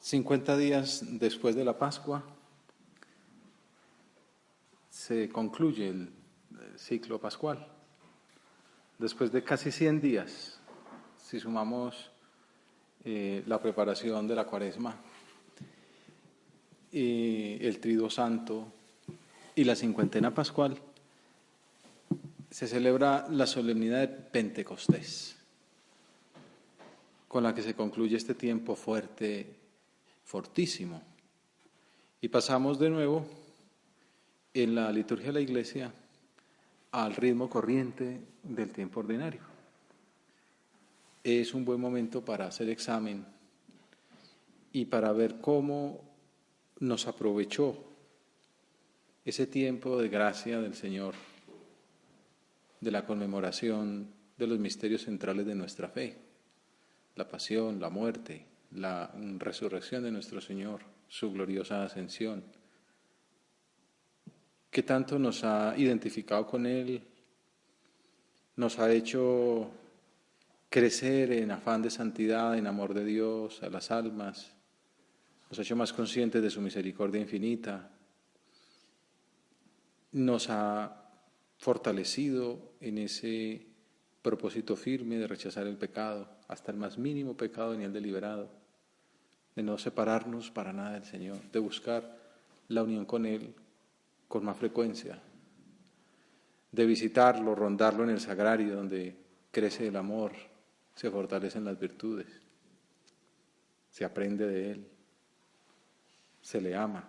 50 días después de la Pascua se concluye el ciclo pascual. Después de casi 100 días, si sumamos la preparación de la Cuaresma, el Triduo Santo y la cincuentena pascual, se celebra la solemnidad de Pentecostés, con la que se concluye este tiempo fuerte, fortísimo. Y pasamos de nuevo en la liturgia de la Iglesia al ritmo corriente del tiempo ordinario. Es un buen momento para hacer examen y para ver cómo nos aprovechó ese tiempo de gracia del Señor, de la conmemoración de los misterios centrales de nuestra fe, la pasión, la muerte, la resurrección de nuestro Señor, su gloriosa ascensión, que tanto nos ha identificado con Él, nos ha hecho crecer en afán de santidad, en amor de Dios, a las almas, nos ha hecho más conscientes de su misericordia infinita, nos ha fortalecido en ese propósito firme de rechazar el pecado, hasta el más mínimo pecado ni el deliberado, de no separarnos para nada del Señor, de buscar la unión con Él con más frecuencia, de visitarlo, rondarlo en el sagrario donde crece el amor, se fortalecen las virtudes, se aprende de Él, se le ama.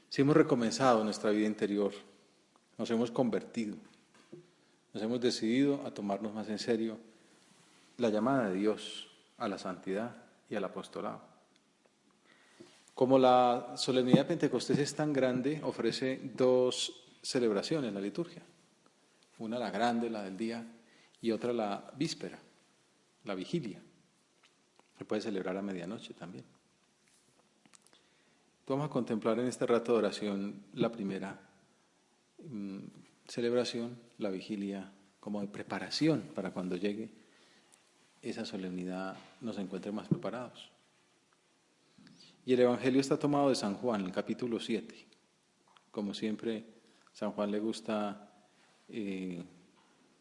Si hemos recomenzado nuestra vida interior, nos hemos convertido, nos hemos decidido a tomarnos más en serio la llamada de Dios a la santidad y al apostolado. Como la solemnidad de Pentecostés es tan grande, ofrece dos celebraciones la liturgia. Una la grande, la del día, y otra la víspera, la vigilia. Se puede celebrar a medianoche también. Vamos a contemplar en este rato de oración la primera celebración, la vigilia, como de preparación para cuando llegue esa solemnidad nos encuentre más preparados. Y el Evangelio está tomado de San Juan, el capítulo 7. Como siempre, San Juan le gusta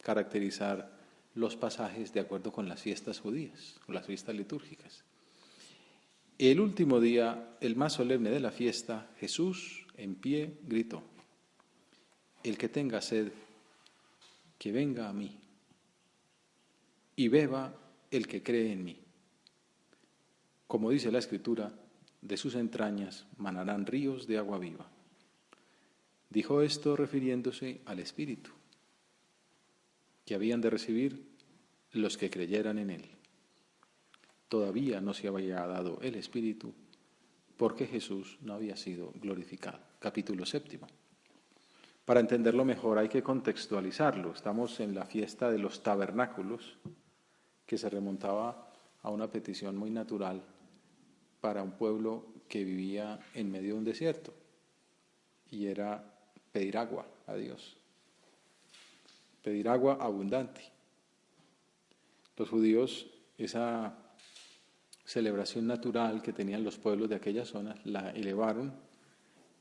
caracterizar los pasajes de acuerdo con las fiestas judías, o las fiestas litúrgicas. El último día, el más solemne de la fiesta, Jesús en pie gritó: el que tenga sed, que venga a mí, y beba el que cree en mí. Como dice la Escritura, de sus entrañas manarán ríos de agua viva. Dijo esto refiriéndose al Espíritu, que habían de recibir los que creyeran en Él. Todavía no se había dado el Espíritu, porque Jesús no había sido glorificado. Capítulo 7. Para entenderlo mejor hay que contextualizarlo. Estamos en la fiesta de los tabernáculos, que se remontaba a una petición muy natural para un pueblo que vivía en medio de un desierto, y era pedir agua a Dios, pedir agua abundante. Los judíos, esa celebración natural que tenían los pueblos de aquellas zonas, la elevaron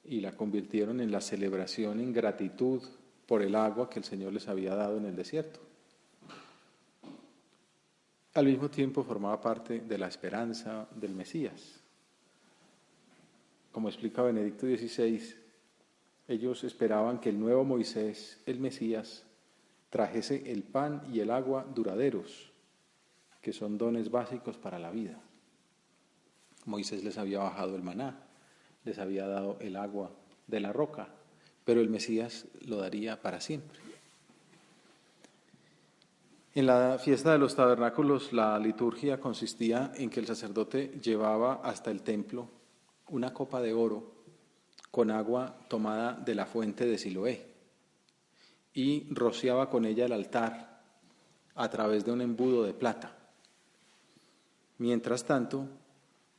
y la convirtieron en la celebración en gratitud por el agua que el Señor les había dado en el desierto. Al mismo tiempo formaba parte de la esperanza del Mesías. Como explica Benedicto XVI, ellos esperaban que el nuevo Moisés, el Mesías, trajese el pan y el agua duraderos, que son dones básicos para la vida. Moisés les había bajado el maná, les había dado el agua de la roca, pero el Mesías lo daría para siempre. En la fiesta de los tabernáculos, la liturgia consistía en que el sacerdote llevaba hasta el templo una copa de oro con agua tomada de la fuente de Siloé y rociaba con ella el altar a través de un embudo de plata. Mientras tanto,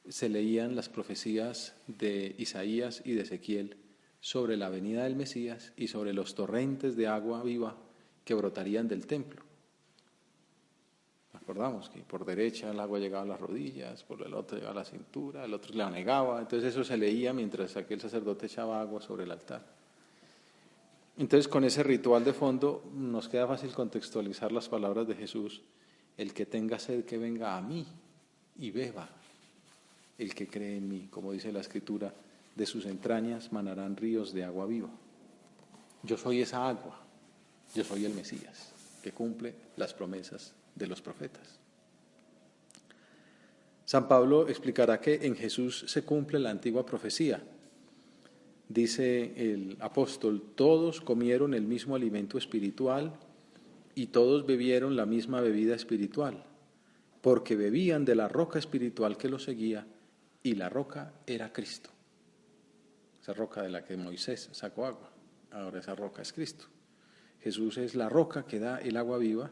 se leían las profecías de Isaías y de Ezequiel sobre la venida del Mesías y sobre los torrentes de agua viva que brotarían del templo. Recordamos que por derecha el agua llegaba a las rodillas, por el otro llegaba a la cintura, el otro la negaba, entonces eso se leía mientras aquel sacerdote echaba agua sobre el altar. Entonces con ese ritual de fondo nos queda fácil contextualizar las palabras de Jesús: el que tenga sed que venga a mí y beba, el que cree en mí, como dice la Escritura, de sus entrañas manarán ríos de agua viva. Yo soy esa agua, yo soy el Mesías, que cumple las promesas de los profetas. San Pablo explicará que en Jesús se cumple la antigua profecía. Dice el apóstol: todos comieron el mismo alimento espiritual y todos bebieron la misma bebida espiritual, porque bebían de la roca espiritual que los seguía, y la roca era Cristo. Esa roca de la que Moisés sacó agua, ahora esa roca es Cristo. Jesús es la roca que da el agua viva,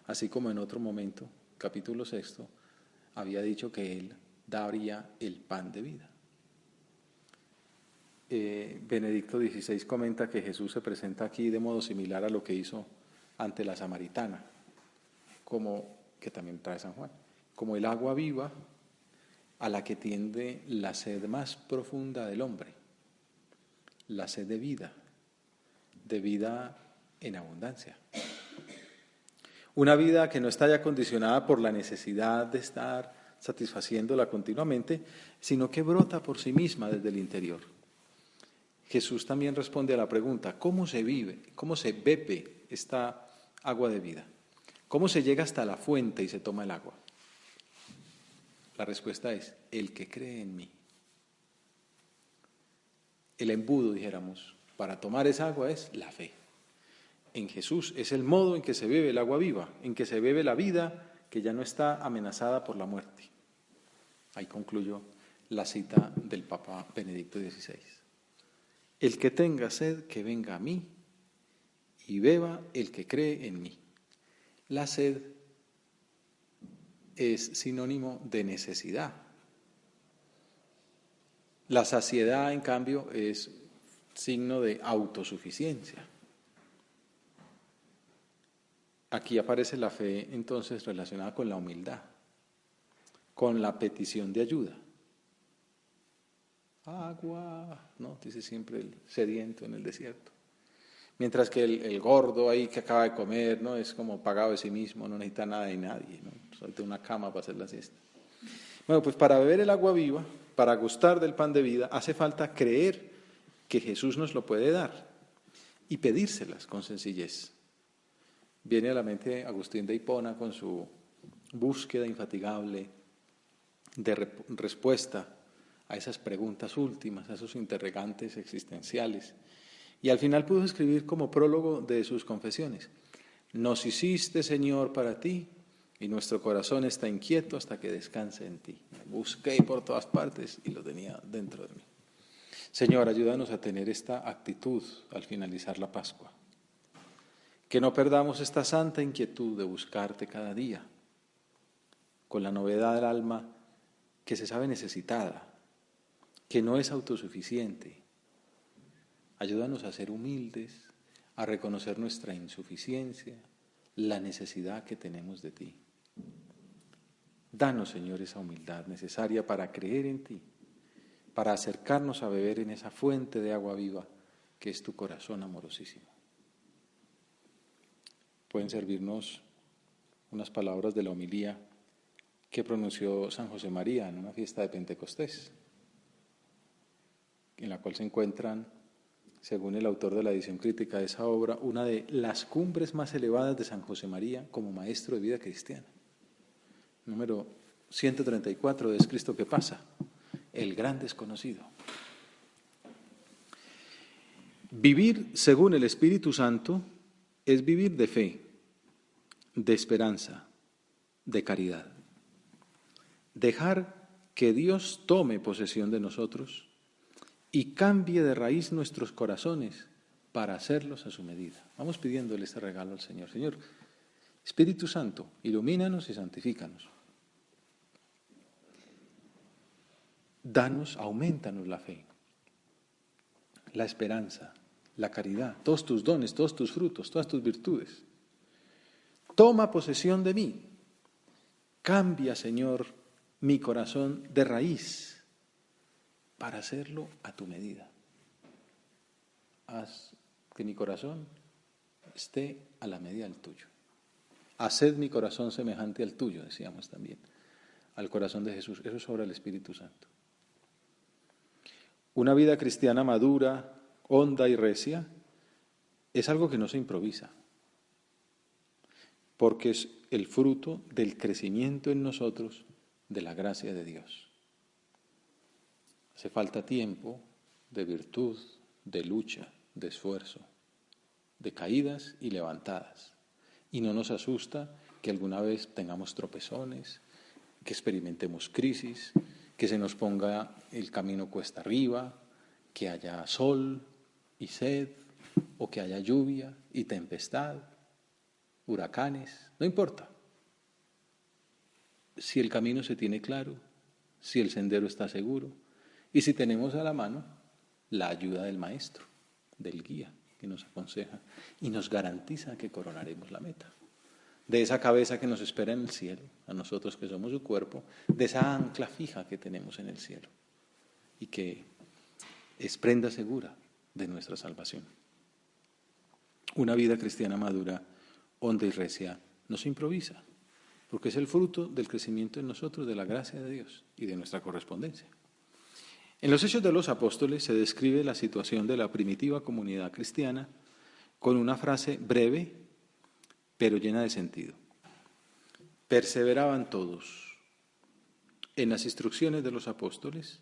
así como en otro momento, capítulo 6, había dicho que Él daría el pan de vida. Benedicto XVI comenta que Jesús se presenta aquí de modo similar a lo que hizo ante la samaritana, como que también trae San Juan, como el agua viva a la que tiende la sed más profunda del hombre, la sed de vida en abundancia. Una vida que no está ya condicionada por la necesidad de estar satisfaciéndola continuamente, sino que brota por sí misma desde el interior. Jesús también responde a la pregunta: ¿cómo se vive, cómo se bebe esta agua de vida? ¿Cómo se llega hasta la fuente y se toma el agua? La respuesta es: el que cree en mí. El embudo, dijéramos, para tomar esa agua es la fe. En Jesús es el modo en que se bebe el agua viva, en que se bebe la vida que ya no está amenazada por la muerte. Ahí concluyo la cita del Papa Benedicto XVI. El que tenga sed, que venga a mí, y beba el que cree en mí. La sed es sinónimo de necesidad. La saciedad, en cambio, es signo de autosuficiencia. Aquí aparece la fe, entonces, relacionada con la humildad, con la petición de ayuda. Agua, ¿no? Dice siempre el sediento en el desierto. Mientras que el gordo ahí que acaba de comer, ¿no? Es como pagado de sí mismo, no necesita nada de nadie, ¿no? Solo tiene una cama para hacer la siesta. Bueno, pues para beber el agua viva, para gustar del pan de vida, hace falta creer que Jesús nos lo puede dar y pedírselas con sencillez. Viene a la mente Agustín de Hipona con su búsqueda infatigable de respuesta a esas preguntas últimas, a esos interrogantes existenciales. Y al final pudo escribir como prólogo de sus confesiones: nos hiciste, Señor, para ti, y nuestro corazón está inquieto hasta que descanse en ti. Busqué por todas partes y lo tenía dentro de mí. Señor, ayúdanos a tener esta actitud al finalizar la Pascua. Que no perdamos esta santa inquietud de buscarte cada día, con la novedad del alma que se sabe necesitada, que no es autosuficiente. Ayúdanos a ser humildes, a reconocer nuestra insuficiencia, la necesidad que tenemos de ti. Danos, Señor, esa humildad necesaria para creer en ti, para acercarnos a beber en esa fuente de agua viva que es tu corazón amorosísimo. Pueden servirnos unas palabras de la homilía que pronunció San José María en una fiesta de Pentecostés, en la cual se encuentran, según el autor de la edición crítica de esa obra, una de las cumbres más elevadas de San José María como maestro de vida cristiana. Número 134 de Es Cristo que pasa, el gran desconocido. Vivir según el Espíritu Santo es vivir de fe, de esperanza, de caridad. Dejar que Dios tome posesión de nosotros y cambie de raíz nuestros corazones para hacerlos a su medida. Vamos pidiéndole este regalo al Señor. Señor, Espíritu Santo, ilumínanos y santifícanos. Danos, aumentanos la fe, la esperanza, la caridad, todos tus dones, todos tus frutos, todas tus virtudes. Toma posesión de mí Cambia, Señor, mi corazón de raíz para hacerlo a tu medida. Haz que mi corazón esté a la medida del tuyo. Haced mi corazón semejante al tuyo, decíamos también, al corazón de Jesús. Eso es obra del Espíritu Santo. Una vida cristiana madura, honda y recia es algo que no se improvisa, porque es el fruto del crecimiento en nosotros de la gracia de Dios. Hace falta tiempo de virtud, de lucha, de esfuerzo, de caídas y levantadas. Y no nos asusta que alguna vez tengamos tropezones, que experimentemos crisis, que se nos ponga el camino cuesta arriba, que haya sol y sed, o que haya lluvia y tempestad, huracanes, no importa. Si el camino se tiene claro, si el sendero está seguro, y si tenemos a la mano la ayuda del maestro, del guía, que nos aconseja y nos garantiza que coronaremos la meta. De esa cabeza que nos espera en el cielo, a nosotros que somos su cuerpo, de esa ancla fija que tenemos en el cielo y que es prenda segura de nuestra salvación. Una vida cristiana madura, honda y recia, no se improvisa, porque es el fruto del crecimiento en nosotros de la gracia de Dios y de nuestra correspondencia. En los Hechos de los Apóstoles se describe la situación de la primitiva comunidad cristiana con una frase breve, pero llena de sentido. Perseveraban todos en las instrucciones de los apóstoles,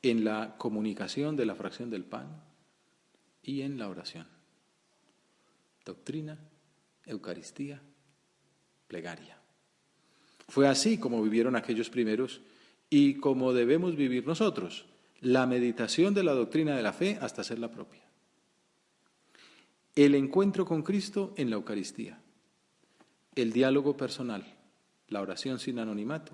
en la comunicación de la fracción del pan y en la oración. Doctrina, Eucaristía, plegaria. Fue así como vivieron aquellos primeros y como debemos vivir nosotros, la meditación de la doctrina de la fe hasta hacerla propia. El encuentro con Cristo en la Eucaristía, el diálogo personal, la oración sin anonimato,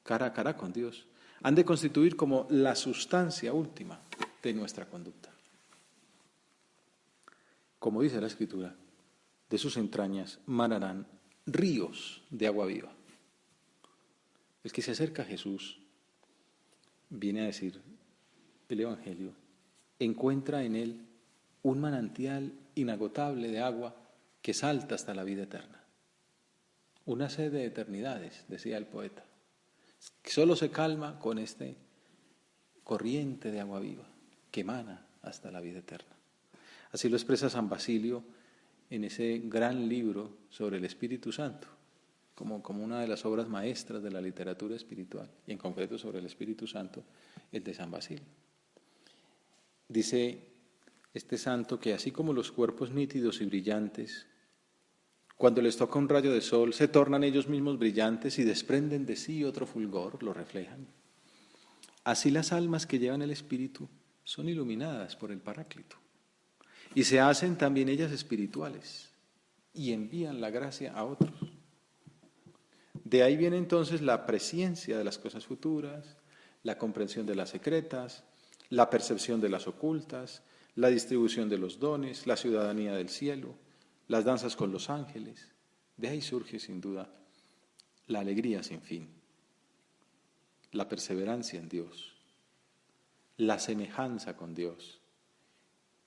cara a cara con Dios, han de constituir como la sustancia última de nuestra conducta. Como dice la Escritura, de sus entrañas manarán ríos de agua viva. El que se acerca a Jesús, viene a decir el Evangelio, encuentra en él un manantial inagotable de agua que salta hasta la vida eterna. Una sed de eternidades, decía el poeta, que solo se calma con este corriente de agua viva que emana hasta la vida eterna. Así lo expresa San Basilio en ese gran libro sobre el Espíritu Santo, como una de las obras maestras de la literatura espiritual, y en concreto sobre el Espíritu Santo, el de San Basilio. Dice este santo que así como los cuerpos nítidos y brillantes, cuando les toca un rayo de sol, se tornan ellos mismos brillantes y desprenden de sí otro fulgor, lo reflejan. Así las almas que llevan el Espíritu son iluminadas por el Paráclito y se hacen también ellas espirituales y envían la gracia a otros. De ahí viene entonces la presciencia de las cosas futuras, la comprensión de las secretas, la percepción de las ocultas, la distribución de los dones, la ciudadanía del cielo, las danzas con los ángeles. De ahí surge sin duda la alegría sin fin, la perseverancia en Dios, la semejanza con Dios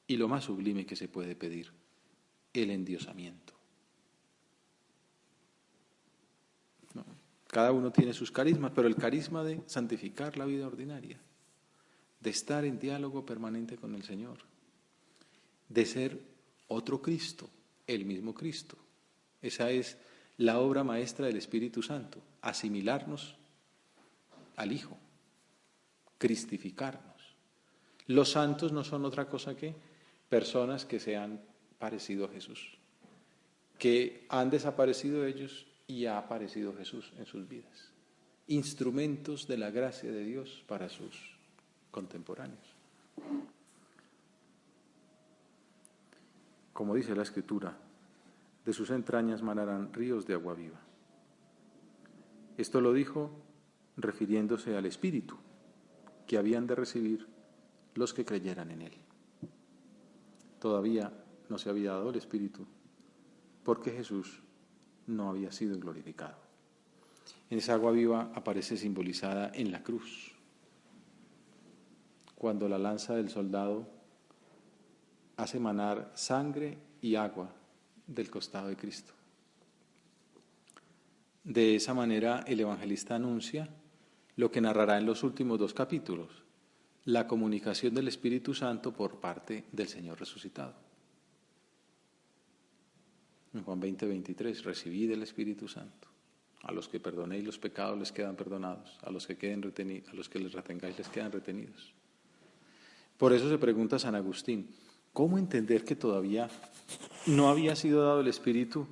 y lo más sublime que se puede pedir, el endiosamiento. ¿No? Cada uno tiene sus carismas, pero el carisma de santificar la vida ordinaria, de estar en diálogo permanente con el Señor, de ser otro Cristo, el mismo Cristo. Esa es la obra maestra del Espíritu Santo, asimilarnos al Hijo, cristificarnos. Los santos no son otra cosa que personas que se han parecido a Jesús, que han desaparecido ellos y ha aparecido Jesús en sus vidas. Instrumentos de la gracia de Dios para sus contemporáneos. Como dice la Escritura, de sus entrañas manarán ríos de agua viva. Esto lo dijo refiriéndose al Espíritu que habían de recibir los que creyeran en Él. Todavía no se había dado el Espíritu porque Jesús no había sido glorificado. En esa agua viva aparece simbolizada en la cruz, cuando la lanza del soldado hace manar sangre y agua del costado de Cristo. De esa manera el evangelista anuncia lo que narrará en los últimos 2 capítulos, la comunicación del Espíritu Santo por parte del Señor resucitado. En Juan 20:23, recibid el Espíritu Santo. A los que perdonéis los pecados les quedan perdonados, a los que les retengáis les quedan retenidos. Por eso se pregunta San Agustín, ¿cómo entender que todavía no había sido dado el Espíritu,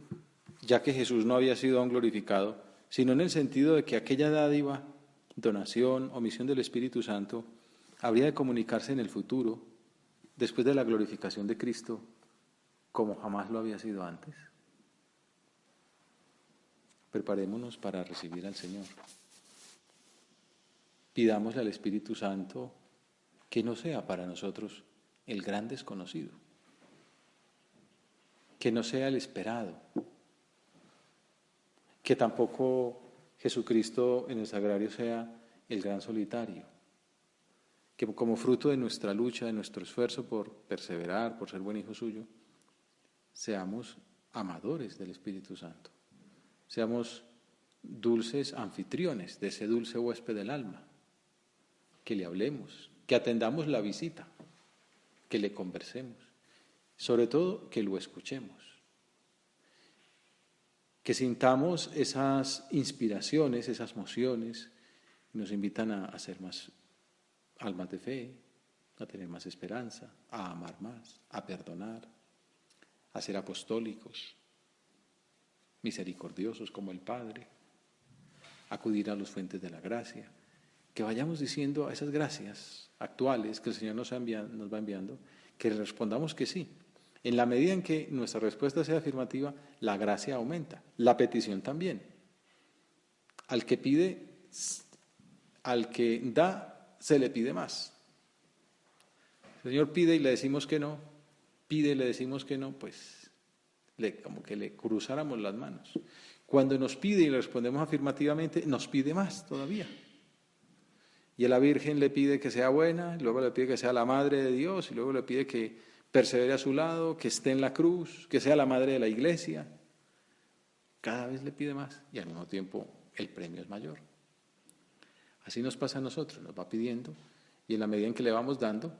ya que Jesús no había sido aún glorificado, sino en el sentido de que aquella dádiva, donación o misión del Espíritu Santo habría de comunicarse en el futuro, después de la glorificación de Cristo, como jamás lo había sido antes? Preparémonos para recibir al Señor. Pidámosle al Espíritu Santo que no sea para nosotros el gran desconocido, que no sea el esperado, que tampoco Jesucristo en el sagrario sea el gran solitario, que como fruto de nuestra lucha, de nuestro esfuerzo por perseverar, por ser buen hijo suyo, seamos amadores del Espíritu Santo, seamos dulces anfitriones de ese dulce huésped del alma, que le hablemos, que atendamos la visita, que le conversemos, sobre todo que lo escuchemos, que sintamos esas inspiraciones, esas mociones que nos invitan a ser más almas de fe, a tener más esperanza, a amar más, a perdonar, a ser apostólicos, misericordiosos como el Padre, acudir a las fuentes de la gracia, que vayamos diciendo a esas gracias actuales que el Señor nos va enviando, que le respondamos que sí. En la medida en que nuestra respuesta sea afirmativa, la gracia aumenta, la petición también. Al que pide, al que da, se le pide más. El Señor pide y le decimos que no, pide y le decimos que no, pues como que le cruzáramos las manos. Cuando nos pide y le respondemos afirmativamente, nos pide más todavía. Y a la Virgen le pide que sea buena, luego le pide que sea la Madre de Dios, y luego le pide que persevere a su lado, que esté en la cruz, que sea la Madre de la Iglesia. Cada vez le pide más y al mismo tiempo el premio es mayor. Así nos pasa a nosotros, nos va pidiendo y en la medida en que le vamos dando,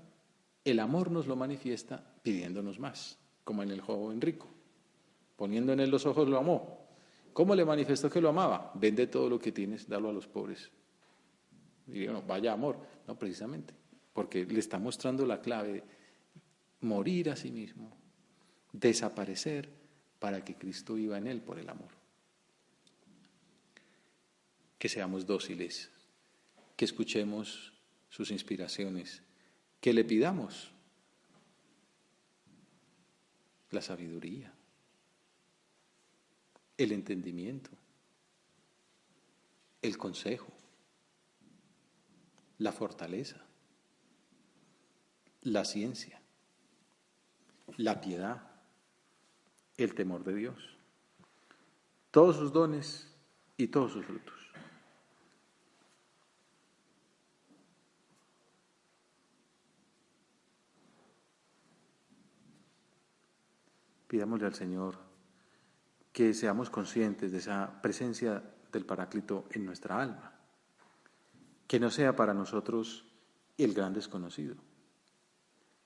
el amor nos lo manifiesta pidiéndonos más, como en el joven rico. Poniendo en él los ojos lo amó. ¿Cómo le manifestó que lo amaba? Vende todo lo que tienes, dalo a los pobres. Y no, vaya amor, no precisamente, porque le está mostrando la clave de morir a sí mismo, desaparecer para que Cristo viva en él por el amor. Que seamos dóciles, que escuchemos sus inspiraciones, que le pidamos la sabiduría, el entendimiento, el consejo, la fortaleza, la ciencia, la piedad, el temor de Dios, todos sus dones y todos sus frutos. Pidámosle al Señor que seamos conscientes de esa presencia del Paráclito en nuestra alma, que no sea para nosotros el gran desconocido,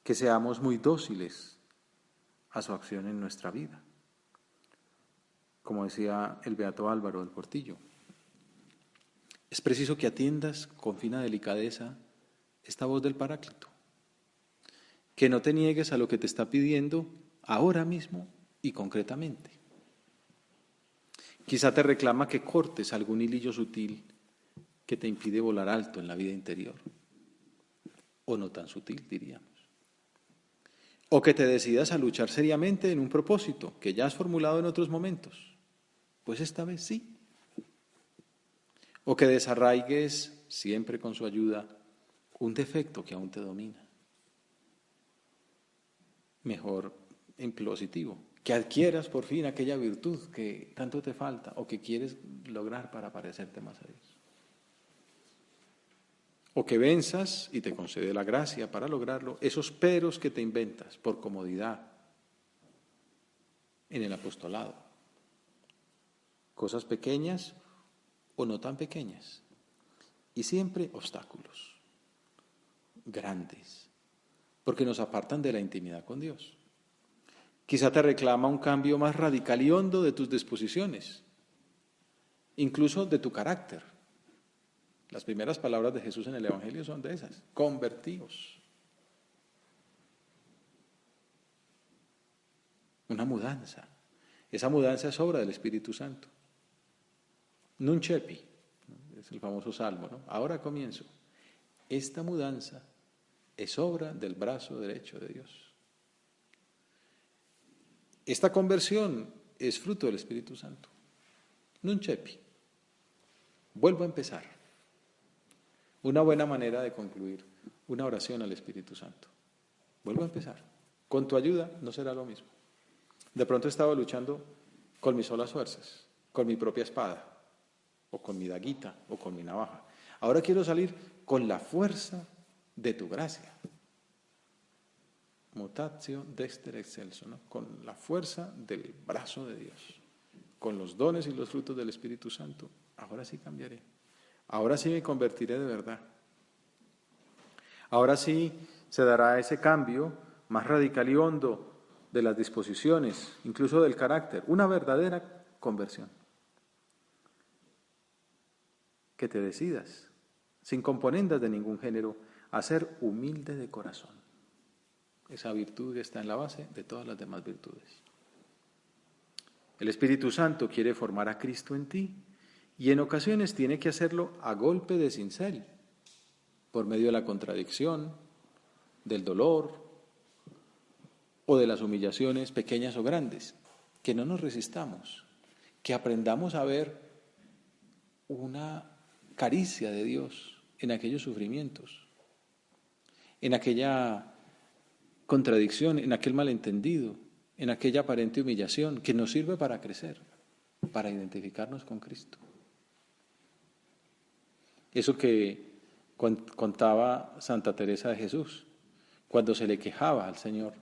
que seamos muy dóciles a su acción en nuestra vida. Como decía el beato Álvaro del Portillo, es preciso que atiendas con fina delicadeza esta voz del Paráclito, que no te niegues a lo que te está pidiendo ahora mismo y concretamente. Quizá te reclama que cortes algún hilillo sutil que te impide volar alto en la vida interior, o no tan sutil, diríamos. O que te decidas a luchar seriamente en un propósito que ya has formulado en otros momentos, pues esta vez sí. O que desarraigues, siempre con su ayuda, un defecto que aún te domina. Mejor en positivo, que adquieras por fin aquella virtud que tanto te falta o que quieres lograr para parecerte más a Dios. O que venzas, y te concede la gracia para lograrlo, esos peros que te inventas por comodidad en el apostolado. Cosas pequeñas o no tan pequeñas. Y siempre obstáculos grandes, porque nos apartan de la intimidad con Dios. Quizá te reclama un cambio más radical y hondo de tus disposiciones, incluso de tu carácter. Las primeras palabras de Jesús en el Evangelio son de esas: convertíos. Una mudanza. Esa mudanza es obra del Espíritu Santo. Nuncepi, es el famoso salmo, ¿no? Ahora comienzo. Esta mudanza es obra del brazo derecho de Dios. Esta conversión es fruto del Espíritu Santo. Nuncepi. Vuelvo a empezar. Una buena manera de concluir una oración al Espíritu Santo. Vuelvo a empezar. Con tu ayuda no será lo mismo. De pronto estaba luchando con mis solas fuerzas, con mi propia espada, o con mi daguita, o con mi navaja. Ahora quiero salir con la fuerza de tu gracia. Mutatio dexter excelso, ¿no? Con la fuerza del brazo de Dios, con los dones y los frutos del Espíritu Santo. Ahora sí cambiaré. Ahora sí me convertiré de verdad. Ahora sí se dará ese cambio más radical y hondo de las disposiciones, incluso del carácter, una verdadera conversión. Que te decidas, sin componendas de ningún género, a ser humilde de corazón. Esa virtud está en la base de todas las demás virtudes. El Espíritu Santo quiere formar a Cristo en ti y en ocasiones tiene que hacerlo a golpe de cincel, por medio de la contradicción, del dolor o de las humillaciones pequeñas o grandes. Que no nos resistamos, que aprendamos a ver una caricia de Dios en aquellos sufrimientos, en aquella contradicción, en aquel malentendido, en aquella aparente humillación que nos sirve para crecer, para identificarnos con Cristo. Eso que contaba Santa Teresa de Jesús, cuando se le quejaba al Señor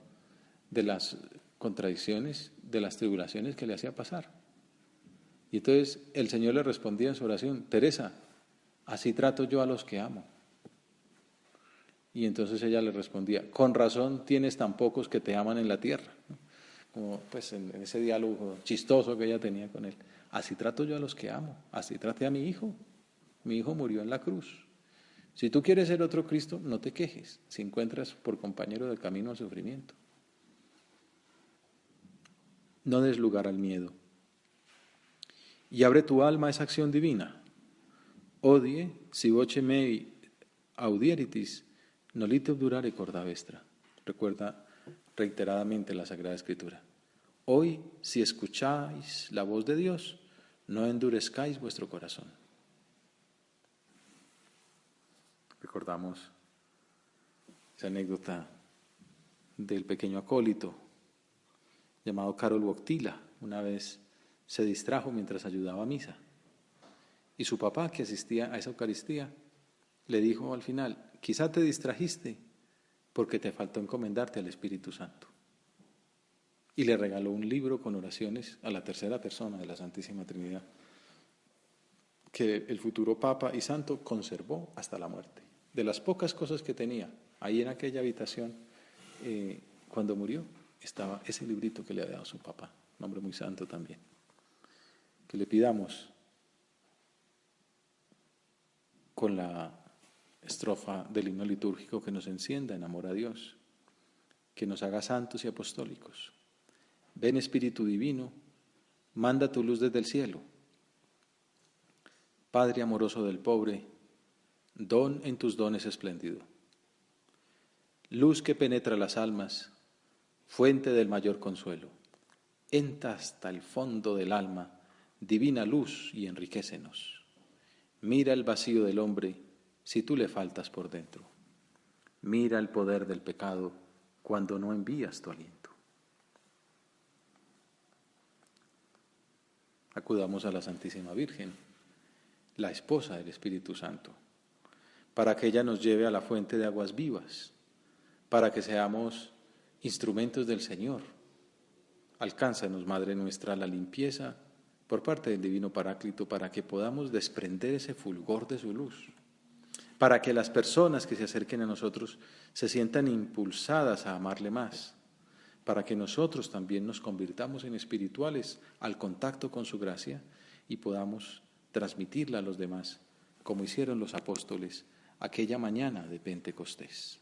de las contradicciones, de las tribulaciones que le hacía pasar. Y entonces el Señor le respondía en su oración: Teresa, así trato yo a los que amo. Y entonces ella le respondía: con razón tienes tan pocos que te aman en la tierra. Como pues en ese diálogo chistoso que ella tenía con él. Así trato yo a los que amo, así traté a mi hijo. Mi hijo murió en la cruz. Si tú quieres ser otro Cristo, no te quejes si encuentras por compañero de camino al sufrimiento. No des lugar al miedo. Y abre tu alma a esa acción divina. Odie, si voce mei audieritis, nolite obdurare corda vestra. Recuerda reiteradamente la Sagrada Escritura. Hoy, si escucháis la voz de Dios, no endurezcáis vuestro corazón. Recordamos esa anécdota del pequeño acólito llamado Karol Wojtyla. Una vez se distrajo mientras ayudaba a misa. Y su papá, que asistía a esa Eucaristía, le dijo al final: quizá te distrajiste porque te faltó encomendarte al Espíritu Santo. Y le regaló un libro con oraciones a la tercera persona de la Santísima Trinidad, que el futuro Papa y Santo conservó hasta la muerte. De las pocas cosas que tenía ahí en aquella habitación, cuando murió, estaba ese librito que le había dado su papá, un hombre muy santo también. Que le pidamos con la estrofa del himno litúrgico que nos encienda en amor a Dios, que nos haga santos y apostólicos. Ven Espíritu Divino, manda tu luz desde el cielo. Padre amoroso del pobre, don en tus dones espléndido. Luz que penetra las almas, fuente del mayor consuelo. Entra hasta el fondo del alma, divina luz, y enriquécenos. Mira el vacío del hombre si tú le faltas por dentro. Mira el poder del pecado cuando no envías tu aliento. acudamos a la Santísima Virgen, la esposa del Espíritu Santo, para que ella nos lleve a la fuente de aguas vivas, para que seamos instrumentos del Señor. Alcánzanos, Madre nuestra, la limpieza por parte del Divino Paráclito, para que podamos desprender ese fulgor de su luz, para que las personas que se acerquen a nosotros se sientan impulsadas a amarle más, para que nosotros también nos convirtamos en espirituales al contacto con su gracia y podamos transmitirla a los demás, como hicieron los apóstoles aquella mañana de Pentecostés.